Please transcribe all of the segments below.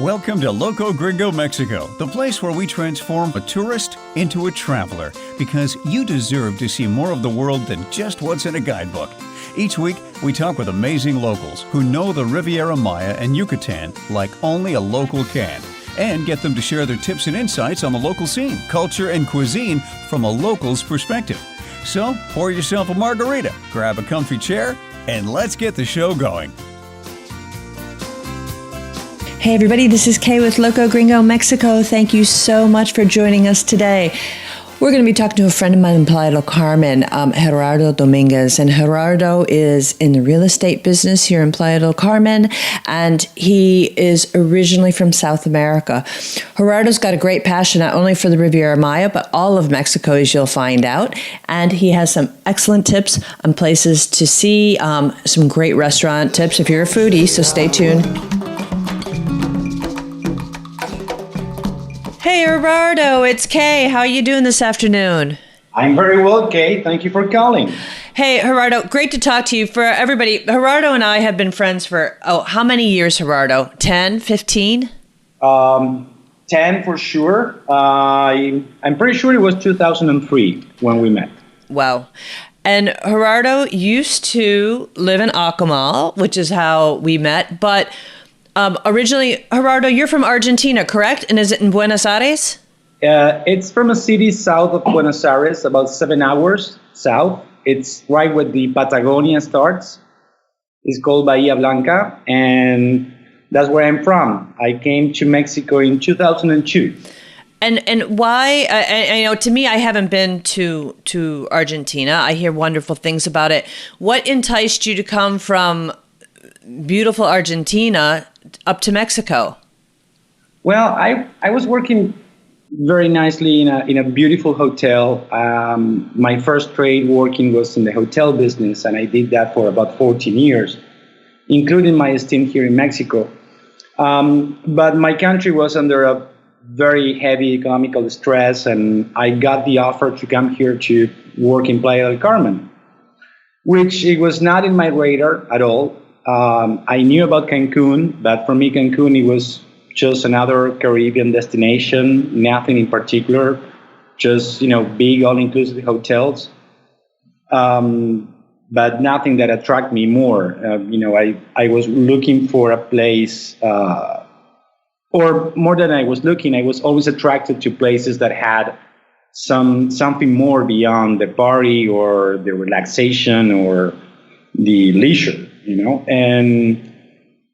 Welcome to Loco Gringo, Mexico, the place where we transform a tourist into a traveler, because you deserve to see more of the world than just what's in a guidebook. Each week, we talk with amazing locals who know the Riviera Maya and Yucatan like only a local can, and get them to share their tips and insights on the local scene, culture, and cuisine from a local's perspective. So, pour yourself a margarita, grab a comfy chair, and let's get the show going. Hey everybody, this is Kay with Loco Gringo, Mexico. Thank you so much for joining us today. We're going to be talking to a friend of mine in Playa del Carmen, Gerardo Dominguez. And Gerardo is in the real estate business here in Playa del Carmen, and he is originally from South America. Gerardo's got a great passion not only for the Riviera Maya, but all of Mexico, as you'll find out. And he has some excellent tips on places to see, some great restaurant tips if you're a foodie, so stay tuned. Hey, Gerardo, it's Kay. How are you doing this afternoon? I'm very well, Kay. Thank you for calling. Hey, Gerardo, great to talk to you. For everybody, Gerardo and I have been friends for, how many years, Gerardo? 10, 15? 10 for sure. I'm pretty sure it was 2003 when we met. Wow. And Gerardo used to live in Akumal, which is how we met, but originally, Gerardo, you're from Argentina, correct? And is it in Buenos Aires? It's from a city south of Buenos Aires, about 7 hours south. It's right where the Patagonia starts. It's called Bahía Blanca, and that's where I'm from. I came to Mexico in 2002. And why? I know, to me, I haven't been to Argentina. I hear wonderful things about it. What enticed you to come from beautiful Argentina up to Mexico? Well, I was working very nicely in a beautiful hotel. My first trade working was in the hotel business, and I did that for about 14 years, including my stint here in Mexico. But my country was under a very heavy economical stress, and I got the offer to come here to work in Playa del Carmen, which it was not in my radar at all. I knew about Cancun, but for me, Cancun, it was just another Caribbean destination, nothing in particular, just, big all-inclusive hotels, but nothing that attracted me more. I was looking for a place, or more than I was looking, I was always attracted to places that had something more beyond the party or the relaxation or the leisure. And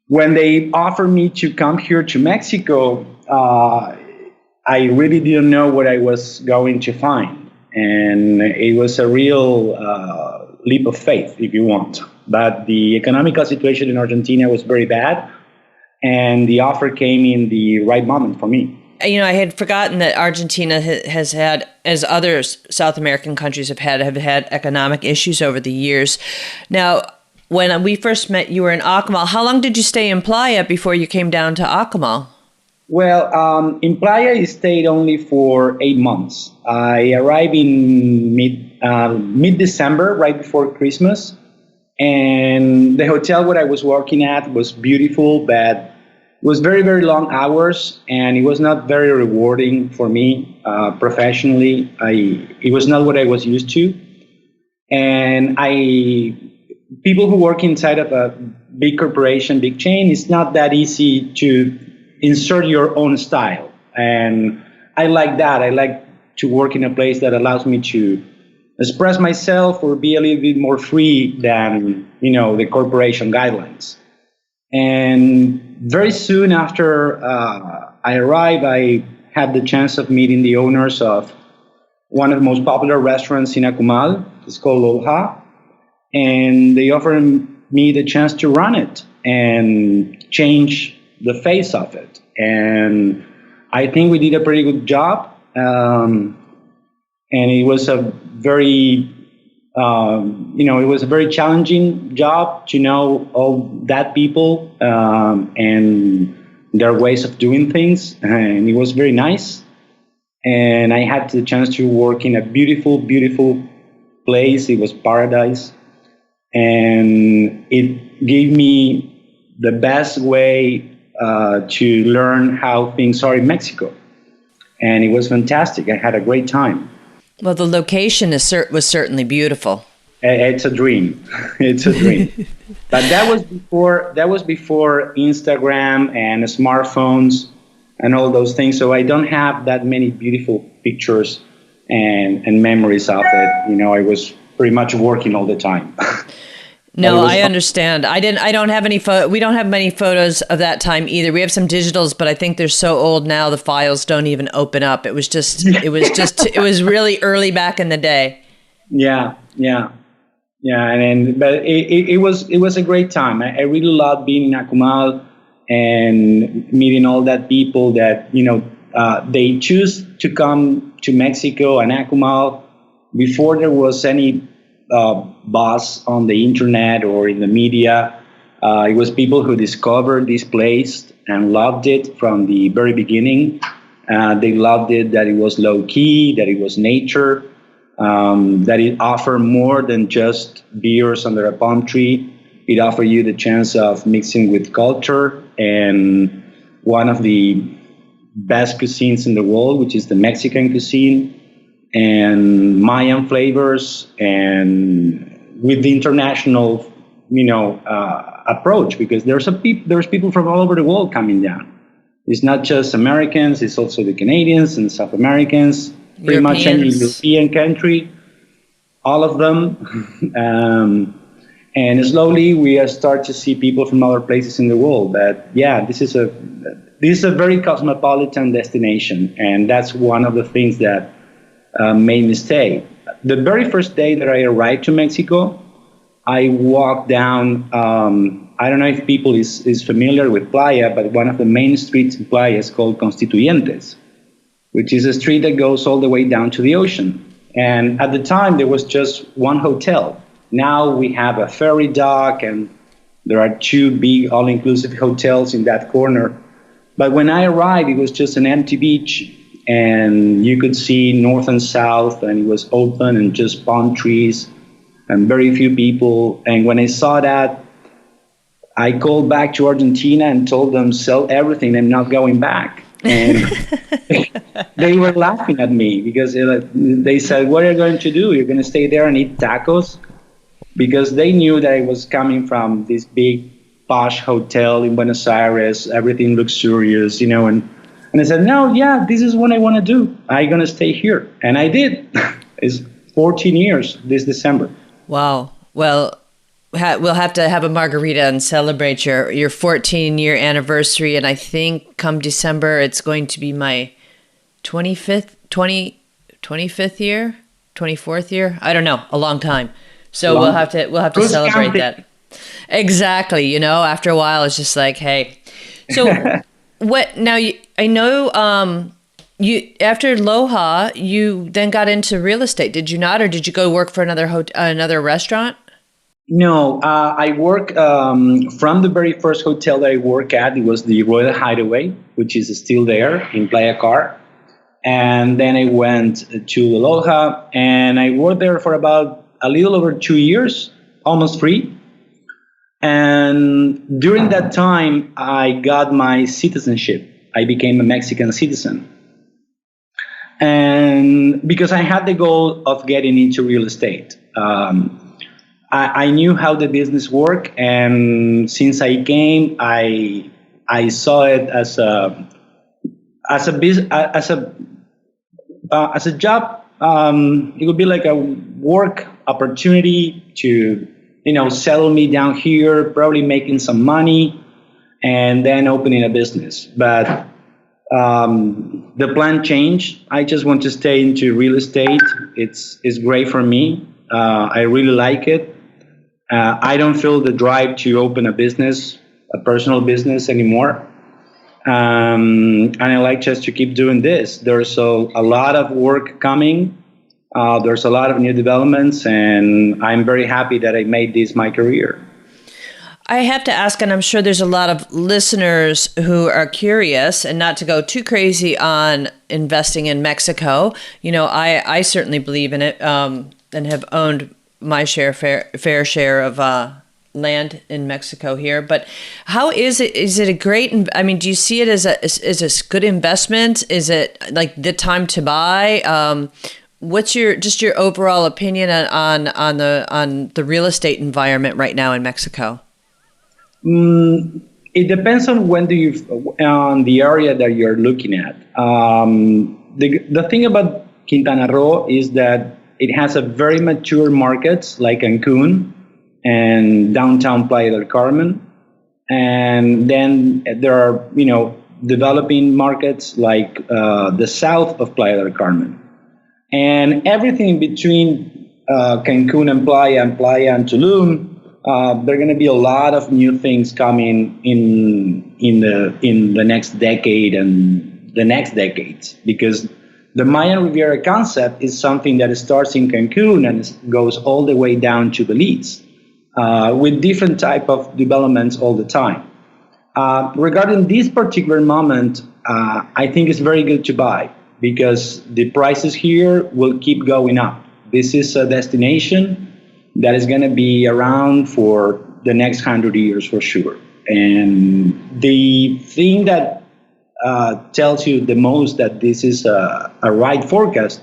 when they offered me to come here to Mexico, I really didn't know what I was going to find. And it was a real leap of faith, if you want. But the economical situation in Argentina was very bad, and the offer came in the right moment for me. I had forgotten that Argentina has had, as other South American countries have had economic issues over the years. Now, when we first met, you were in Akumal. How long did you stay in Playa before you came down to Akumal? Well, in Playa, I stayed only for 8 months. I arrived in mid-December, right before Christmas. And the hotel where I was working at was beautiful, but was very, very long hours. And it was not very rewarding for me professionally. It was not what I was used to. And people who work inside of a big corporation, big chain, it's not that easy to insert your own style. And I like that. I like to work in a place that allows me to express myself or be a little bit more free than, the corporation guidelines. And very soon after I arrived, I had the chance of meeting the owners of one of the most popular restaurants in Akumal. It's called Olha. And they offered me the chance to run it and change the face of it. And I think we did a pretty good job. And it was a very, it was a very challenging job to know all that people and their ways of doing things. And it was very nice. And I had the chance to work in a beautiful, beautiful place. It was paradise. And it gave me the best way to learn how things are in Mexico. And it was fantastic. I had a great time. Well, the location was certainly beautiful. It's a dream. It's a dream. But that was before Instagram and smartphones and all those things. So I don't have that many beautiful pictures and memories of it. You know, I was pretty much working all the time. No, I understand. I don't have any we don't have many photos of that time either. We have some digitals, but I think they're so old now the files don't even open up. It was really early back in the day. Yeah. But it was a great time. I really loved being in Akumal and meeting all that people that, you know, they choose to come to Mexico and Akumal before there was any buzz on the internet or in the media. It was people who discovered this place and loved it from the very beginning. They loved it that it was low key, that it was nature, that it offered more than just beers under a palm tree. It offered you the chance of mixing with culture and one of the best cuisines in the world, which is the Mexican cuisine, and Mayan flavors, and with the international, approach, because there's people from all over the world coming down. It's not just Americans; it's also the Canadians and South Americans, pretty much any European country, all of them. And slowly we start to see people from other places in the world. That this is a very cosmopolitan destination, and that's one of the things that made me stay. The very first day that I arrived to Mexico, I walked down, I don't know if people is familiar with Playa, but one of the main streets in Playa is called Constituyentes, which is a street that goes all the way down to the ocean. And at the time, there was just one hotel. Now we have a ferry dock, and there are two big all-inclusive hotels in that corner. But when I arrived, it was just an empty beach, and you could see north and south, and it was open and just palm trees and very few people. And when I saw that, I called back to Argentina and told them, sell everything, I'm not going back. And they were laughing at me because they said, what are you going to do? You're going to stay there and eat tacos? Because they knew that I was coming from this big posh hotel in Buenos Aires, everything luxurious, and I said, no, this is what I want to do. I'm going to stay here. And I did. It's 14 years this December. Wow. Well, we'll have to have a margarita and celebrate your 14-year anniversary. And I think come December, it's going to be my 25th year, 24th year. I don't know, a long time. So we'll have to celebrate that. Exactly. After a while, it's just like, hey. So what now? I know you after Loja, you then got into real estate. Did you not, or did you go work for another restaurant? No, I work from the very first hotel that I worked at. It was the Royal Hideaway, which is still there in Playa Car. And then I went to Loja, and I worked there for about a little over 2 years, almost 3. And during that time, I got my citizenship. I became a Mexican citizen. And because I had the goal of getting into real estate. I knew how the business worked, and since I came, I saw it as a job. It would be like a work opportunity to settle me down here, probably making some money, and then opening a business. But the plan changed. I just want to stay into real estate. It's great for me. I really like it. I don't feel the drive to open a business, a personal business anymore. And I like just to keep doing this. There's a lot of work coming. There's a lot of new developments, and I'm very happy that I made this my career. I have to ask, and I'm sure there's a lot of listeners who are curious, and not to go too crazy on investing in Mexico. I certainly believe in it, and have owned my fair share of land in Mexico here. But how is it? Is it a great? I mean, do you see it as a good investment? Is it like the time to buy? What's your overall opinion on the real estate environment right now in Mexico? It depends on on the area that you're looking at. The thing about Quintana Roo is that it has a very mature markets like Cancun and downtown Playa del Carmen, and then there are developing markets like the south of Playa del Carmen, and everything in between Cancun and Playa and Tulum. There are going to be a lot of new things coming in the next decade and the next decades, because the Mayan Riviera concept is something that starts in Cancun and goes all the way down to Belize, with different type of developments all the time. Regarding this particular moment, I think it's very good to buy because the prices here will keep going up. This is a destination that is going to be around for the next 100 years for sure. And the thing that tells you the most that this is a right forecast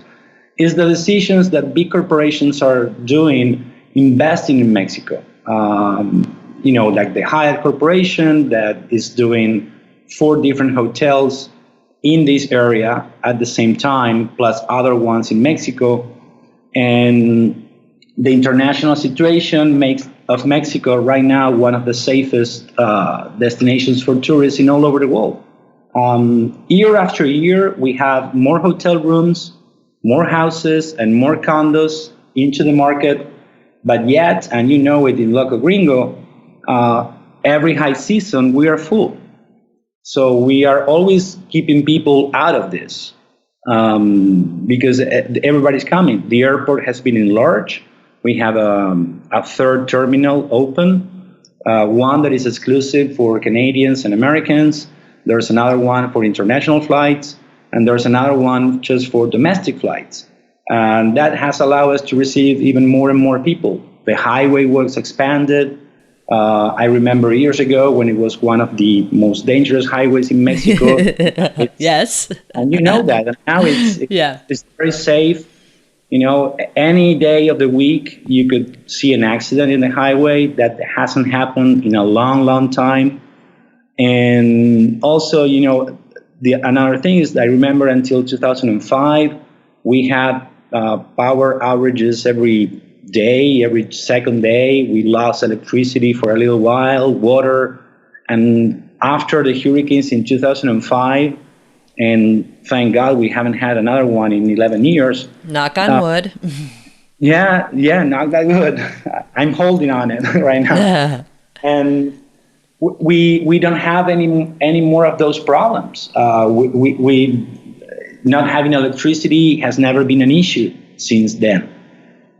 is the decisions that big corporations are doing investing in Mexico. Like the Hyatt Corporation that is doing 4 different hotels in this area at the same time, plus other ones in Mexico. And the international situation makes of Mexico right now one of the safest destinations for tourists in all over the world. Year after year, we have more hotel rooms, more houses, and more condos into the market. But yet, and you know it in Loco Gringo, every high season we are full. So we are always keeping people out of this because everybody's coming. The airport has been enlarged. We have a third terminal open, one that is exclusive for Canadians and Americans. There's another one for international flights, and there's another one just for domestic flights. And that has allowed us to receive even more and more people. The highway was expanded. I remember years ago when it was one of the most dangerous highways in Mexico. Yes. And you know that. And now it's very safe. Any day of the week, you could see an accident in the highway. That hasn't happened in a long, long time. And also, another thing is that I remember until 2005, we had power outages every day, every second day. We lost electricity for a little while, water. And after the hurricanes in 2005, and thank God we haven't had another one in 11 years. Knock on wood. Yeah, knock on wood. I'm holding on it right now. Yeah. And we don't have any more of those problems. We not having electricity has never been an issue since then.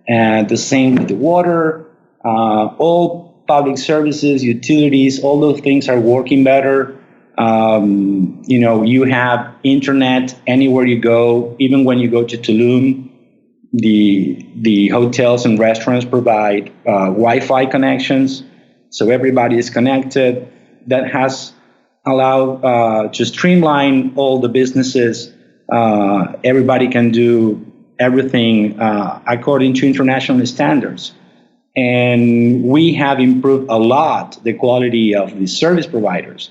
And the same with the water, all public services, utilities, all those things are working better. You have internet anywhere you go. Even when you go to Tulum, the hotels and restaurants provide Wi-Fi connections, so everybody is connected. That has allowed to streamline all the businesses. Everybody can do everything according to international standards. And we have improved a lot the quality of the service providers.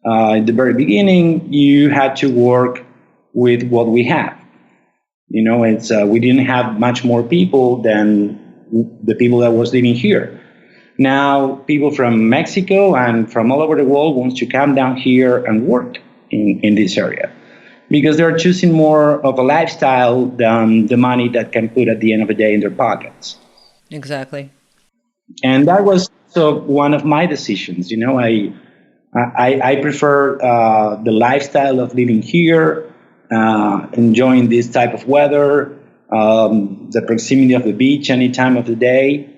At the very beginning, you had to work with what we have. We didn't have much more people than the people that was living here. Now, people from Mexico and from all over the world wants to come down here and work in this area because they're choosing more of a lifestyle than the money that can put at the end of the day in their pockets. Exactly. And that was one of my decisions. I prefer the lifestyle of living here, enjoying this type of weather, the proximity of the beach any time of the day,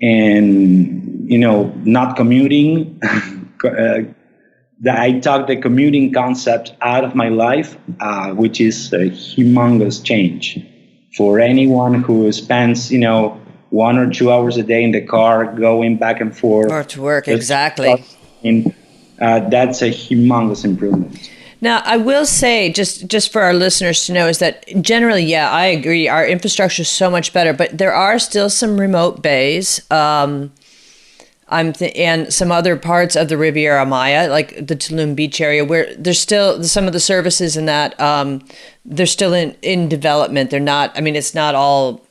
and not commuting. I took the commuting concept out of my life, which is a humongous change for anyone who spends 1 or 2 hours a day in the car, going back and forth. Or to work, Just- exactly. And that's a humongous improvement. Now, I will say, just for our listeners to know, is that generally, yeah, I agree. Our infrastructure is so much better, but there are still some remote bays. And some other parts of the Riviera Maya, like the Tulum beach area, where there's still some of the services in that they're still in development. They're not. I mean, it's not all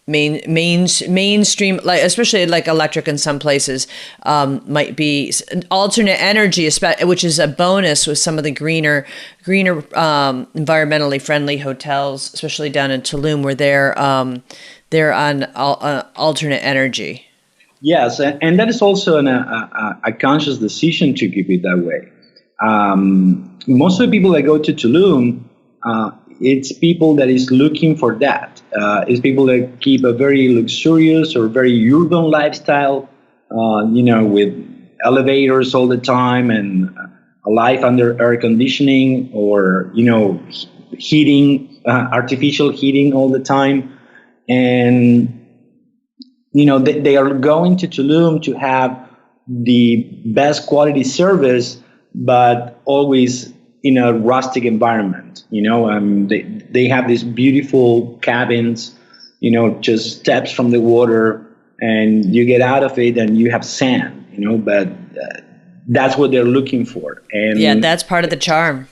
mainstream, like especially like electric in some places. Might be alternate energy, which is a bonus with some of the greener environmentally friendly hotels, especially down in Tulum, where they're on alternate energy. Yes, and that is also a conscious decision to keep it that way. Most of the people that go to Tulum, it's people that is looking for that. It's people that keep a very luxurious or very urban lifestyle, with elevators all the time and a life under air conditioning or, heating, artificial heating all the time. And they are going to Tulum to have the best quality service, but always in a rustic environment. They have these beautiful cabins, just steps from the water, and you get out of it and you have sand, but that's what they're looking for. And yeah, that's part of the charm.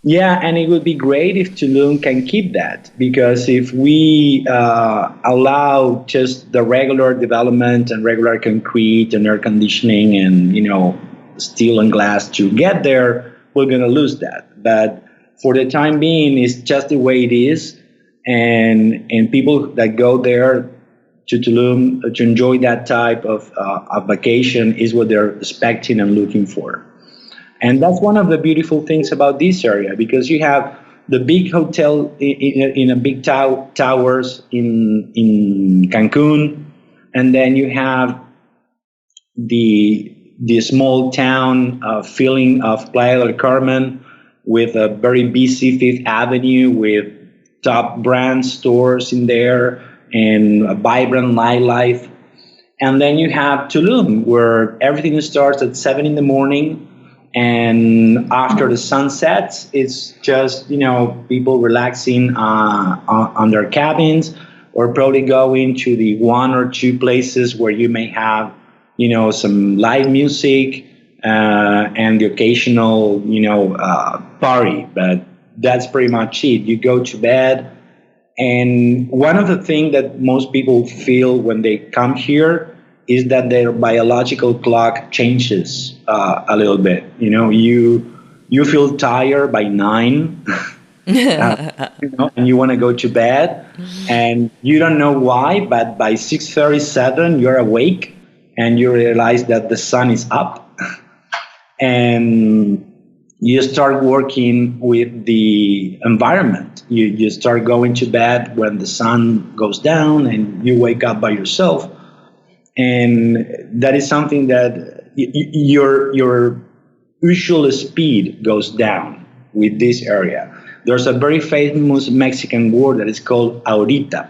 Yeah, and it would be great if Tulum can keep that, because if we allow just the regular development and regular concrete and air conditioning and steel and glass to get there, we're going to lose that. But for the time being, it's just the way it is, and people that go there to Tulum to enjoy that type of vacation is what they're expecting and looking for. And that's one of the beautiful things about this area, because you have the big hotel in a big towers in Cancun, and then you have the small town feeling of Playa del Carmen with a very busy Fifth Avenue with top brand stores in there and a vibrant nightlife. And then you have Tulum, where everything starts at 7 in the morning. And after the sun sets, it's just, people relaxing on their cabins, or probably going to the 1 or 2 places where you may have, some live music and the occasional, party. But that's pretty much it. You go to bed. And one of the things that most people feel when they come here is that their biological clock changes a little bit. You feel tired by 9, and you want to go to bed, and you don't know why, but by 6:37 you're awake, and you realize that the sun is up, and you start working with the environment. You start going to bed when the sun goes down, and you wake up by yourself. And that is something that your usual speed goes down with this area. There's a very famous Mexican word that is called ahorita,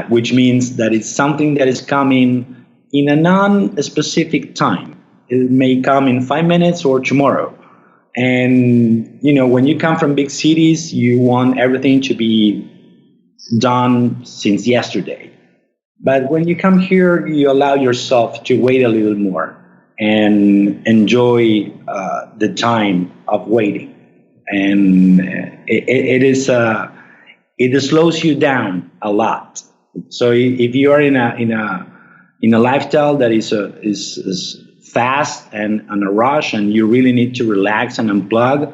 which means that it's something that is coming in a non-specific time. It may come in 5 minutes or tomorrow. And, when you come from big cities, you want everything to be done since yesterday. But when you come here, you allow yourself to wait a little more and enjoy the time of waiting. And it slows you down a lot. So if you are in a lifestyle that is fast and on a rush, and you really need to relax and unplug,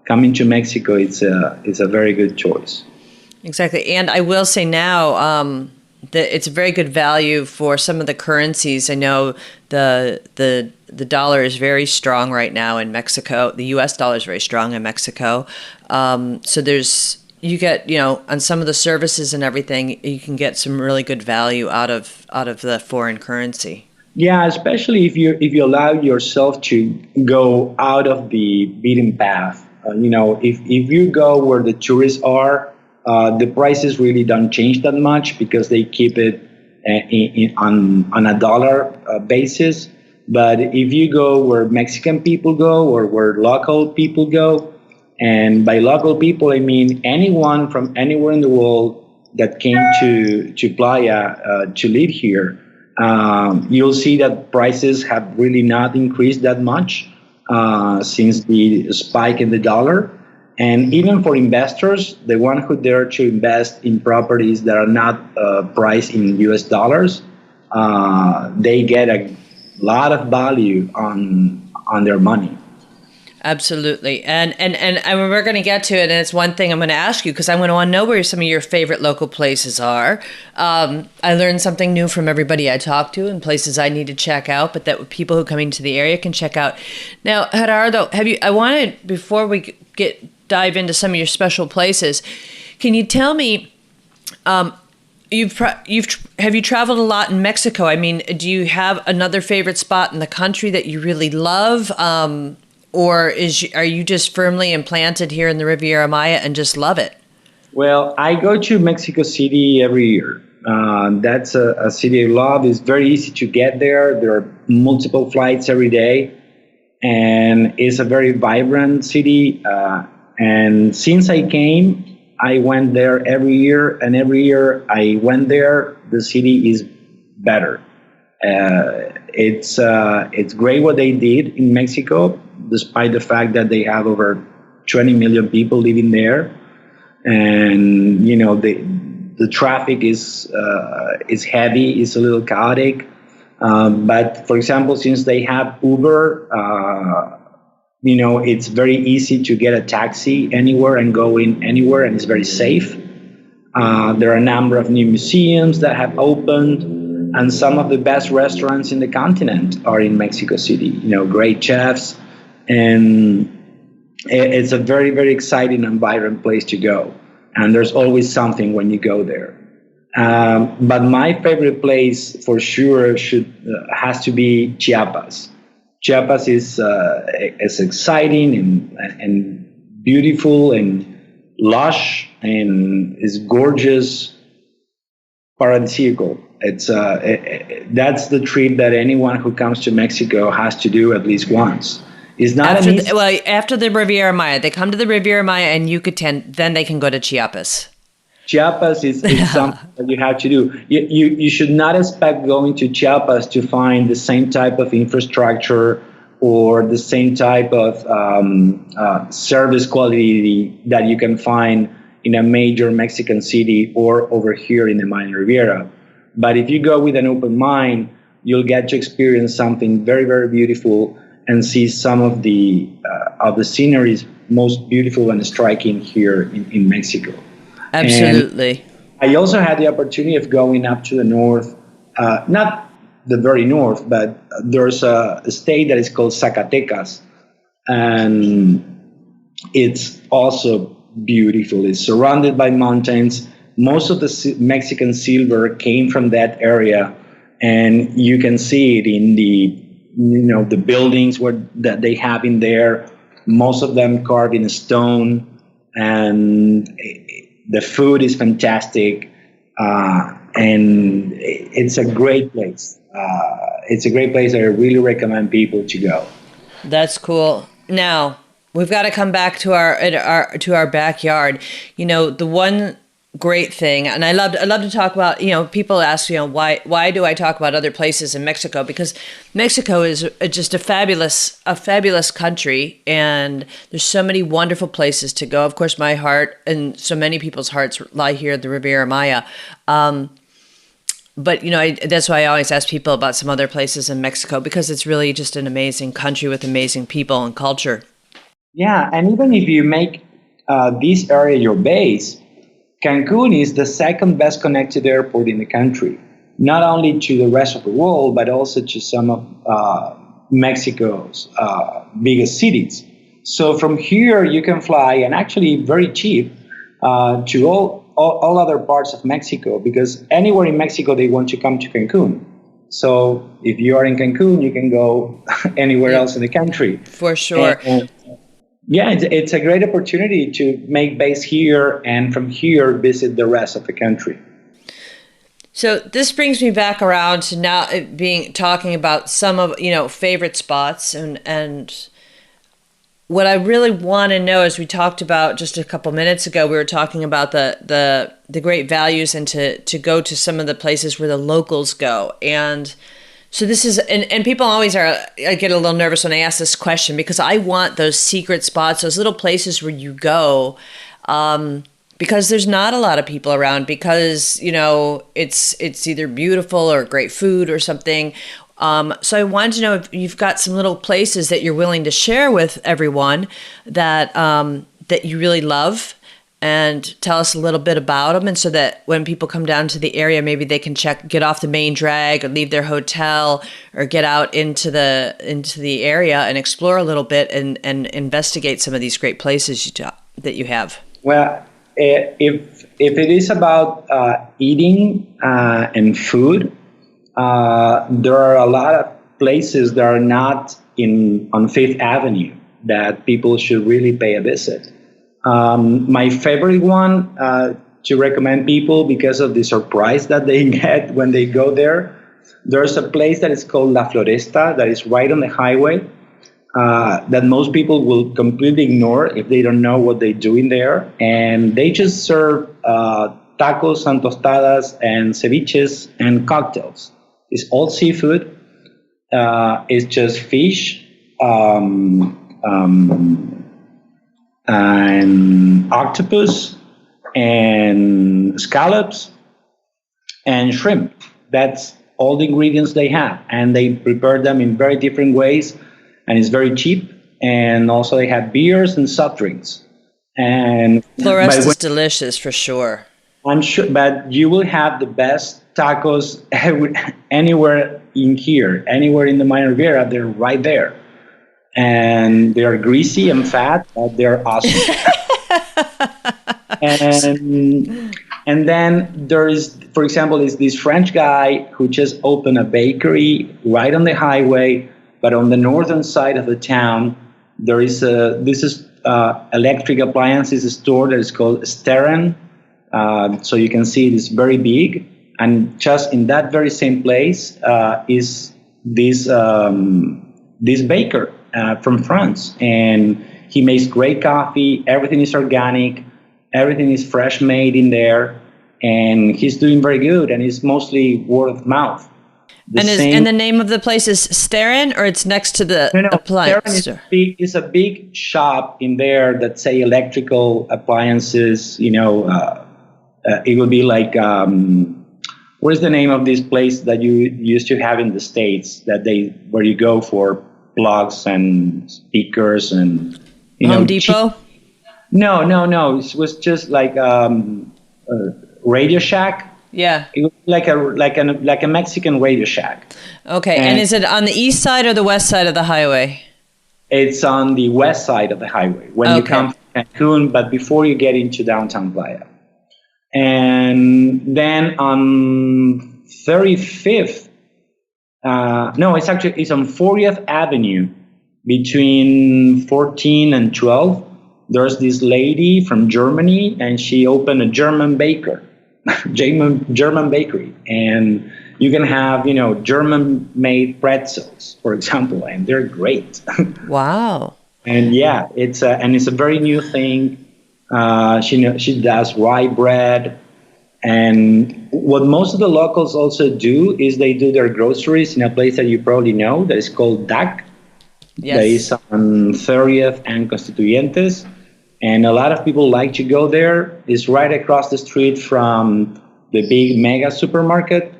coming to Mexico, it's a very good choice. Exactly. And I will say now, it's a very good value for some of the currencies. I know the dollar is very strong right now in Mexico. The U.S. dollar is very strong in Mexico. So you get, on some of the services and everything, you can get some really good value out of the foreign currency. Yeah, especially if you allow yourself to go out of the beaten path. If you go where the tourists are, the prices really don't change that much, because they keep it on a dollar basis. But if you go where Mexican people go or where local people go, and by local people I mean anyone from anywhere in the world that came to Playa to live here, you'll see that prices have really not increased that much since the spike in the dollar. And even for investors, the one who dare to invest in properties that are not priced in US dollars, they get a lot of value on their money. Absolutely. And we're going to get to it. And it's one thing I'm going to ask you because I want to know where some of your favorite local places are. I learned something new from everybody I talk to and places I need to check out, but that people who come into the area can check out. Now, Gerardo, I wanted, before we dive into some of your special places, can you tell me, have you traveled a lot in Mexico? I mean, do you have another favorite spot in the country that you really love? Or are you just firmly implanted here in the Riviera Maya and just love it? Well, I go to Mexico City every year. That's a city I love. It's very easy to get there. There are multiple flights every day, and it's a very vibrant city. And since I came, I went there every year, and every year I went there, the city is better. It's great what they did in Mexico, despite the fact that they have over 20 million people living there, and the traffic is heavy, it's a little chaotic. But for example, since they have Uber, it's very easy to get a taxi anywhere and go in anywhere, and it's very safe. There are a number of new museums that have opened, and some of the best restaurants in the continent are in Mexico City. Great chefs, and it's a very, very exciting and vibrant place to go. And there's always something when you go there. But my favorite place for sure has to be Chiapas. Chiapas is exciting and beautiful and lush and is gorgeous, paradisiacal. That's the trip that anyone who comes to Mexico has to do at least once. It's not after the Riviera Maya, they come to the Riviera Maya and Yucatan, then they can go to Chiapas. Chiapas is something that you have to do. You should not expect going to Chiapas to find the same type of infrastructure or the same type of service quality that you can find in a major Mexican city or over here in the Mayan Riviera. But if you go with an open mind, you'll get to experience something very, very beautiful and see some of the sceneries most beautiful and striking here in Mexico. Absolutely. And I also had the opportunity of going up to the north, not the very north, but there's a state that is called Zacatecas, and it's also beautiful. It's surrounded by mountains. Most of the Mexican silver came from that area, and you can see it in the buildings that they have in there. Most of them carved in stone, and the food is fantastic, and it's a great place. It's a great place that I really recommend people to go. That's cool. Now we've got to come back to our backyard. The one great thing, and I love to talk about. People ask, why do I talk about other places in Mexico? Because Mexico is just a fabulous country, and there's so many wonderful places to go. Of course, my heart and so many people's hearts lie here at the Riviera Maya. But that's why I always ask people about some other places in Mexico, because it's really just an amazing country with amazing people and culture. Yeah, and even if you make this area your base, Cancun is the second best connected airport in the country, not only to the rest of the world, but also to some of Mexico's biggest cities. So from here, you can fly, and actually very cheap, to all other parts of Mexico, because anywhere in Mexico, they want to come to Cancun. So if you are in Cancun, you can go anywhere else in the country. For sure. Yeah, it's a great opportunity to make base here, and from here visit the rest of the country. So this brings me back around to now it being talking about some of favorite spots and what I really want to know is we talked about just a couple minutes ago. We were talking about the great values and to go to some of the places where the locals go. And so this is and people always are. I get a little nervous when I ask this question because I want those secret spots, those little places where you go. Because there's not a lot of people around because, it's either beautiful or great food or something. So I wanted to know if you've got some little places that you're willing to share with everyone that that you really love and tell us a little bit about them. And so that when people come down to the area, maybe they can get off the main drag or leave their hotel or get out into the area and explore a little bit and investigate some of these great places that you have. Well, if it is about eating and food, there are a lot of places that are not on Fifth Avenue that people should really pay a visit. My favorite one to recommend people because of the surprise that they get when they go there. There's a place that is called La Floresta that is right on the highway. That most people will completely ignore if they don't know what they're doing there. And they just serve tacos and tostadas and ceviches and cocktails. It's all seafood. It's just fish and octopus and scallops and shrimp. That's all the ingredients they have. And they prepare them in very different ways. And it's very cheap. And also they have beers and soft drinks. And Floresta is delicious for sure. I'm sure, but you will have the best tacos anywhere in here, anywhere in the Minor Riviera. They're right there. And they're greasy and fat, but they're awesome. And then there is, for example, is this French guy who just opened a bakery right on the highway. But on the northern side of the town, there is electric appliances store that is called Steren. So you can see it is very big. And just in that very same place is this baker from France. And he makes great coffee. Everything is organic. Everything is fresh made in there. And he's doing very good. And it's mostly word of mouth. And the name of the place is Steren, or it's next to the appliance store? It's a big shop in there that say electrical appliances. It would be like, what is the name of this place that you used to have in the States where you go for plugs and speakers and, Home Depot? No. It was just like Radio Shack. Yeah, it was like a Mexican Radio Shack. Okay, and is it on the east side or the west side of the highway? It's on the west side of the highway when you come from Cancun, but before you get into downtown Playa. And then on 35th, it's on 40th Avenue between 14 and 12. There's this lady from Germany, and she opened a German bakery, and you can have, German-made pretzels, for example, and they're great. Wow. And yeah, it's a very new thing. She does rye bread, and what most of the locals also do is they do their groceries in a place that you probably know that is called DAC. Yes. That is on 30th and Constituyentes. And a lot of people like to go there. It's right across the street from the big mega supermarket.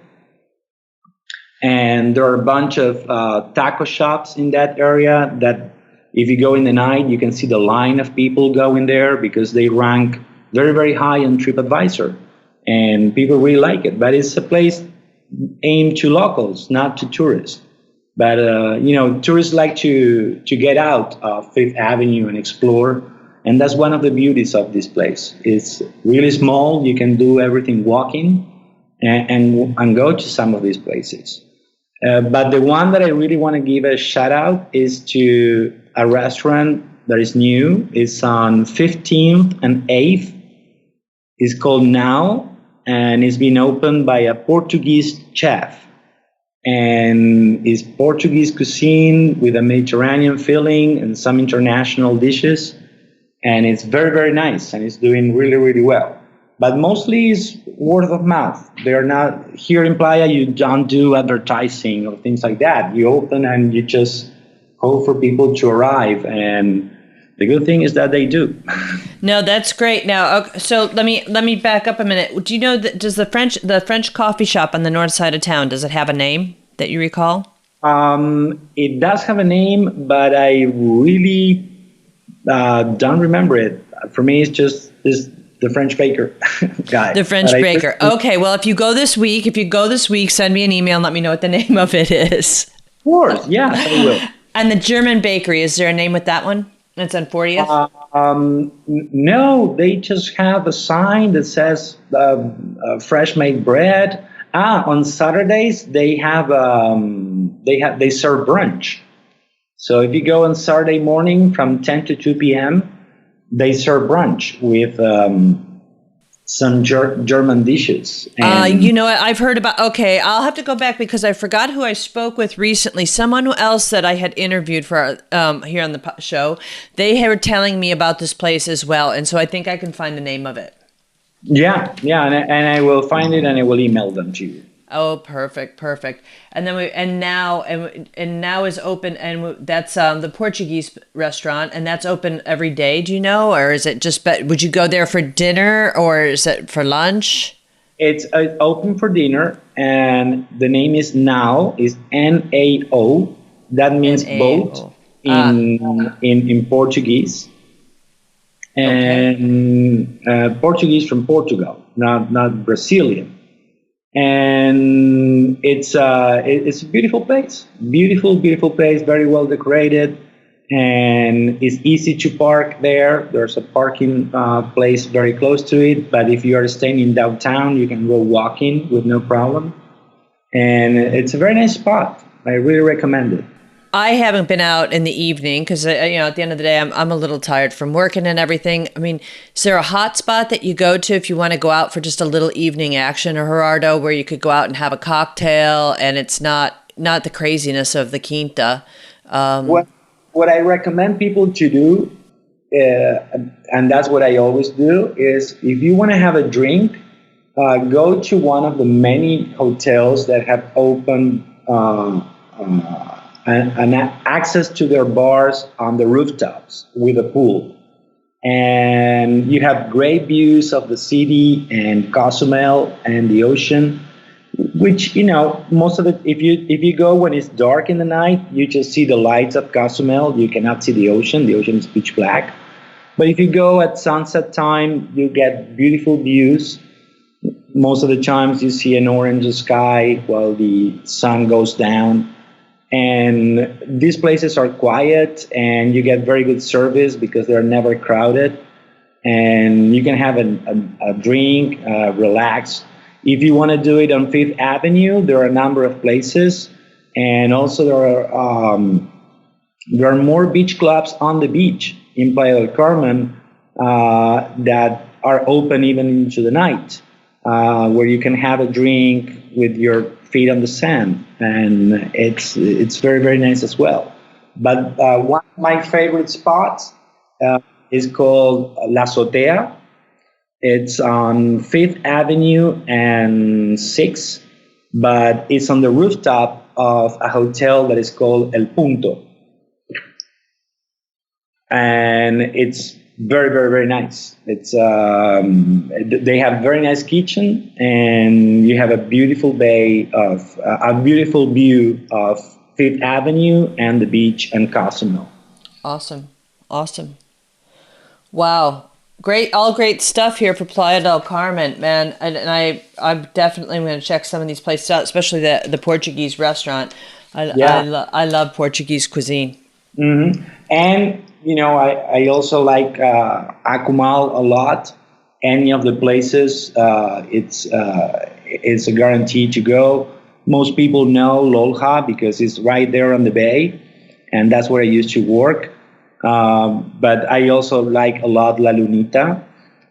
And there are a bunch of taco shops in that area that if you go in the night, you can see the line of people going there because they rank very, very high on TripAdvisor. And people really like it. But it's a place aimed to locals, not to tourists. But, tourists like to get out of Fifth Avenue and explore. And that's one of the beauties of this place. It's really small. You can do everything walking and go to some of these places. But the one that I really want to give a shout out is to a restaurant that is new. It's on 15th and 8th. It's called Now. and it's been opened by a Portuguese chef. And it's Portuguese cuisine with a Mediterranean filling and some international dishes. And it's very, very nice, and it's doing really, really well. But mostly it's word of mouth. They're not here in Playa. You don't do advertising or things like that. You open and you just hope for people to arrive, and the good thing is that they do. No, that's great. Now, okay, so let me back up a minute. Do you know that does the French coffee shop on the north side of town, does it have a name that you recall? It does have a name, but I really don't remember it. For me, it's just the French baker guy. The French baker. Okay, well, if you go this week, send me an email and let me know what the name of it is. Of course, yeah, I will. And the German bakery, is there a name with that one? It's on 40th? No, they just have a sign that says fresh made bread. On Saturdays they serve brunch. So if you go on Saturday morning from 10 to 2 p.m., they serve brunch with some German dishes. You know what? I've heard about. Okay, I'll have to go back because I forgot who I spoke with recently. Someone else that I had interviewed for here on the show. They were telling me about this place as well, and so I think I can find the name of it. Yeah, and I will find it and I will email them to you. Oh, perfect. And then now is open, and that's the Portuguese restaurant, and that's open every day. Do you know, or is it just? Would you go there for dinner, or is it for lunch? It's open for dinner, and the name is Nao. Is Nao. That means boat in Portuguese, and Portuguese from Portugal, not Brazilian. And it's a beautiful place, beautiful place, very well decorated, and it's easy to park there. There's a parking place very close to it, but if you are staying in downtown, you can go walking with no problem. And it's a very nice spot. I really recommend it. I haven't been out in the evening because, at the end of the day, I'm a little tired from working and everything. I mean, is there a hot spot that you go to if you want to go out for just a little evening action, or Gerardo, where you could go out and have a cocktail and it's not the craziness of the Quinta? What I recommend people to do, and that's what I always do, is if you want to have a drink, go to one of the many hotels that have open and access to their bars on the rooftops with a pool. And you have great views of the city and Cozumel and the ocean, which, most of it, if you go when it's dark in the night, you just see the lights of Cozumel. You cannot see the ocean. The ocean is pitch black. But if you go at sunset time, you get beautiful views. Most of the times you see an orange sky while the sun goes down. And these places are quiet, and you get very good service because they're never crowded, and you can have a drink, relax. If you want to do it on Fifth Avenue, there are a number of places, and also there are more beach clubs on the beach in Playa del Carmen that are open even into the night, where you can have a drink with your feet on the sand, and it's very, very nice as well. But one of my favorite spots is called La Azotea. It's on 5th Avenue and 6th, but it's on the rooftop of a hotel that is called El Punto. And it's very, very, very nice. It's they have very nice kitchen, and you have a beautiful view of 5th Avenue and the beach and Cozumel. Awesome. Wow. All great stuff here for Playa del Carmen, man. And I'm definitely going to check some of these places out, especially the Portuguese restaurant. I love Portuguese cuisine. Mm-hmm. And I also like Akumal a lot. Any of the places, it's a guarantee to go. Most people know Lolja because it's right there on the bay, and that's where I used to work. But I also like a lot La Lunita,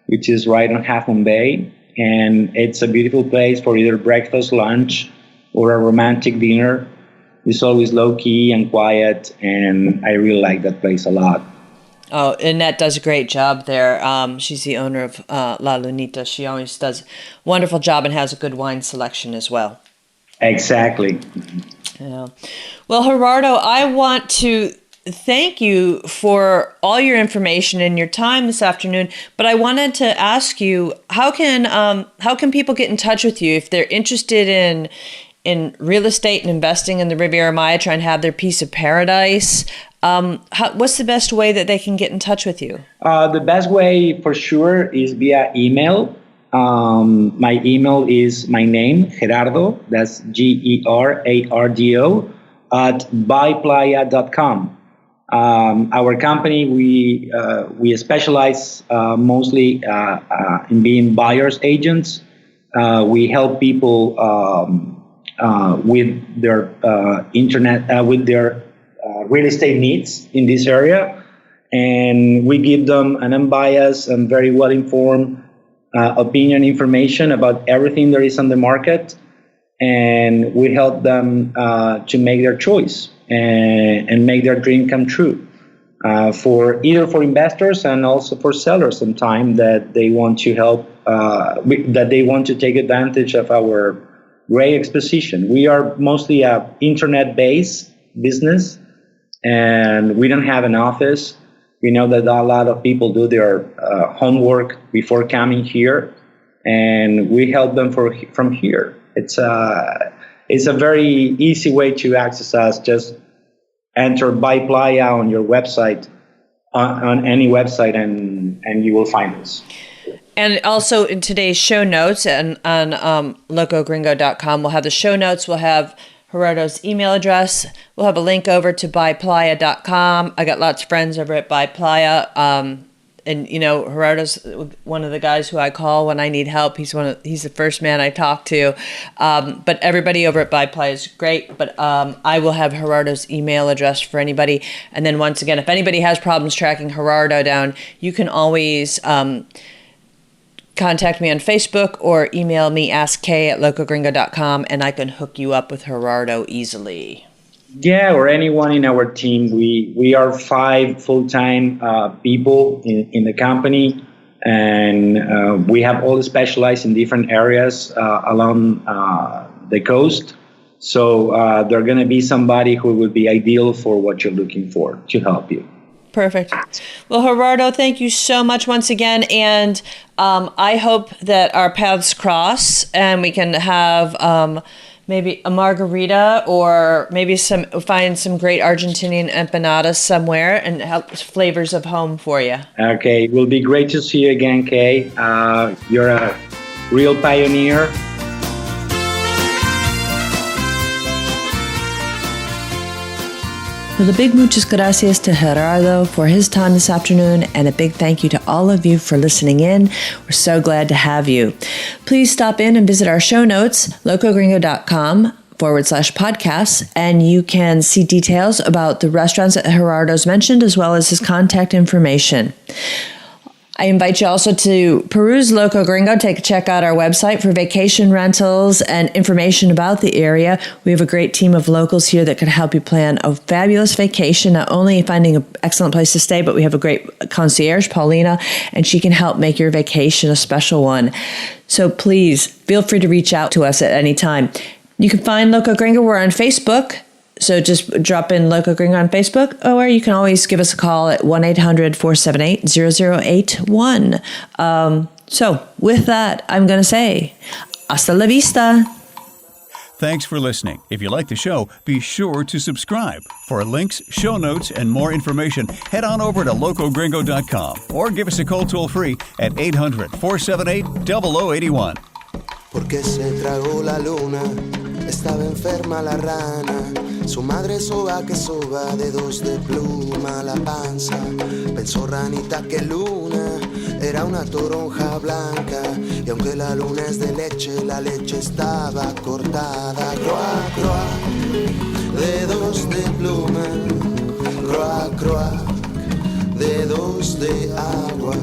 which is right on Half Moon Bay. and it's a beautiful place for either breakfast, lunch, or a romantic dinner. It's always low key and quiet, and I really like that place a lot. Oh, Annette does a great job there. She's the owner of La Lunita. She always does a wonderful job and has a good wine selection as well. Exactly. Yeah. Well, Gerardo, I want to thank you for all your information and your time this afternoon. But I wanted to ask you, how can people get in touch with you if they're interested in real estate and investing in the Riviera Maya, trying to have their piece of paradise? What's the best way that they can get in touch with you? The best way for sure is via email. My email is my name, Gerardo, that's Gerardo, at byplaya.com. Our company, we specialize mostly in being buyers agents. We help people with their with their real estate needs in this area, and we give them an unbiased and very well informed opinion information about everything there is on the market, and we help them to make their choice and make their dream come true, for investors and also for sellers sometimes that they want to help, that they want to take advantage of our great exposition. We are mostly a internet-based business, and we don't have an office. We know that a lot of people do their homework before coming here, and we help them from here. It's a very easy way to access us. Just enter By Playa on your website, on any website, and you will find us. And also in today's show notes and on locogringo.com, we'll have the show notes. We'll have Gerardo's email address. We'll have a link over to byplaya.com. I got lots of friends over at By Playa. And you know, Gerardo's one of the guys who I call when I need help. He's the first man I talk to. But everybody over at By Playa is great. But I will have Gerardo's email address for anybody. And then once again, if anybody has problems tracking Gerardo down, you can always contact me on Facebook or email me, askkay@locogringo.com, and I can hook you up with Gerardo easily. Yeah, or anyone in our team. We are 5 full-time people in the company, and we have all specialized in different areas along the coast. So they're going to be somebody who would be ideal for what you're looking for to help you. Perfect. Well, Gerardo, thank you so much once again, and I hope that our paths cross and we can have maybe a margarita, or maybe find some great Argentinian empanadas somewhere and help flavors of home for you. Okay, it will be great to see you again, Kay. You're a real pioneer. Well, a big muchas gracias to Gerardo for his time this afternoon, and a big thank you to all of you for listening in. We're so glad to have you. Please stop in and visit our show notes, locogringo.com/podcasts, and you can see details about the restaurants that Gerardo's mentioned, as well as his contact information. I invite you also to peruse Loco Gringo. Check out our website for vacation rentals and information about the area. We have a great team of locals here that can help you plan a fabulous vacation, not only finding an excellent place to stay, but we have a great concierge, Paulina, and she can help make your vacation a special one. So please feel free to reach out to us at any time. You can find Loco Gringo. We're on Facebook. So just drop in Loco Gringo on Facebook, or you can always give us a call at 1-800-478-0081. So with that, I'm going to say, hasta la vista. Thanks for listening. If you like the show, be sure to subscribe. For links, show notes, and more information, head on over to locogringo.com or give us a call toll-free at 800-478-0081. Porque se tragó la luna, estaba enferma la rana. Su madre soba que soba, dedos de pluma la panza. Pensó ranita que luna era una toronja blanca. Y aunque la luna es de leche, la leche estaba cortada. Croa, croa, dedos de pluma. Croa, croa, dedos de agua.